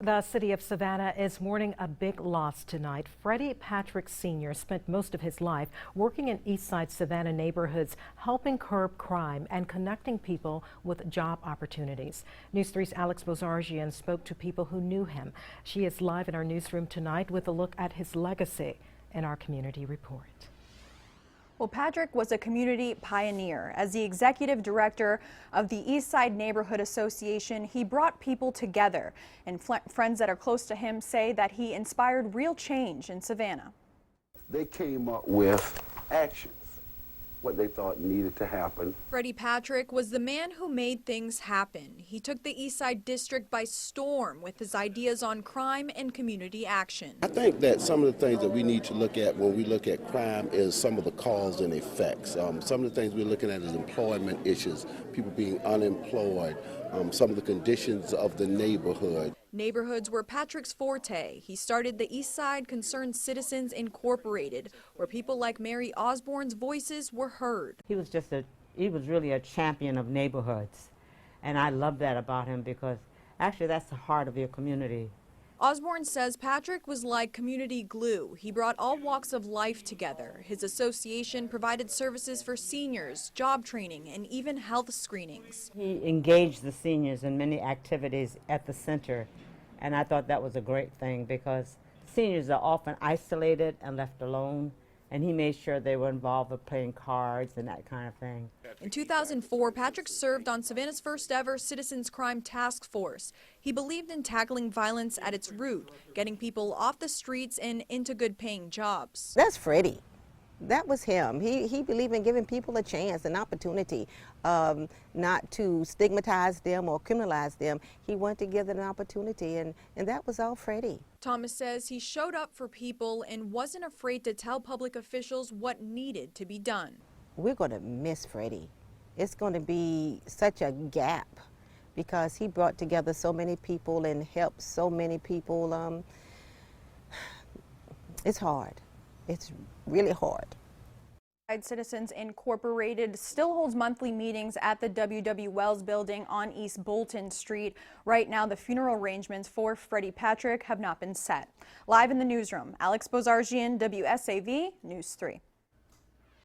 The city of Savannah is mourning a big loss tonight. Freddie Patrick Sr. spent most of his life working in Eastside Savannah neighborhoods, helping curb crime and connecting people with job opportunities. News 3's Alex Bozargian spoke to people who knew him. She is live in our newsroom tonight with a look at his legacy in our community report. Well, Patrick was a community pioneer. As the executive director of the Eastside Neighborhood Association, he brought people together. And friends that are close to him say that he inspired real change in Savannah. They came up with actions, what they thought needed to happen. Freddie Patrick was the man who made things happen. He took the Eastside District by storm with his ideas on crime and community action. I think that some of the things that we need to look at when we look at crime is some of the cause and effects. Some of the things we're looking at is employment issues, people being unemployed, some of the conditions of the neighborhood. Neighborhoods were Patrick's forte. He started the Eastside Concerned Citizens Incorporated, where people like Mary Osborne's voices were heard. He was really a champion of neighborhoods, and I love that about him because actually that's the heart of your community. Osborne says Patrick was like community glue. He brought all walks of life together. His association provided services for seniors, job training, and even health screenings. He engaged the seniors in many activities at the center, and I thought that was a great thing because seniors are often isolated and left alone, and he made sure they were involved with playing cards and that kind of thing. In 2004, Patrick served on Savannah's first ever Citizens Crime Task Force. He believed in tackling violence at its root, getting people off the streets and into good paying jobs. That's Freddie. That was him. He believed in giving people a chance, an opportunity, not to stigmatize them or criminalize them. He wanted to give them an opportunity, and that was all Freddie. Thomas says he showed up for people and wasn't afraid to tell public officials what needed to be done. We're going to miss Freddie. It's going to be such a gap because he brought together so many people and helped so many people. It's hard. It's really hard. Citizens Incorporated still holds monthly meetings at the W.W. Wells building on East Bolton Street. Right now, the funeral arrangements for Freddie Patrick have not been set. Live in the newsroom, Alex Bozargian, WSAV News 3.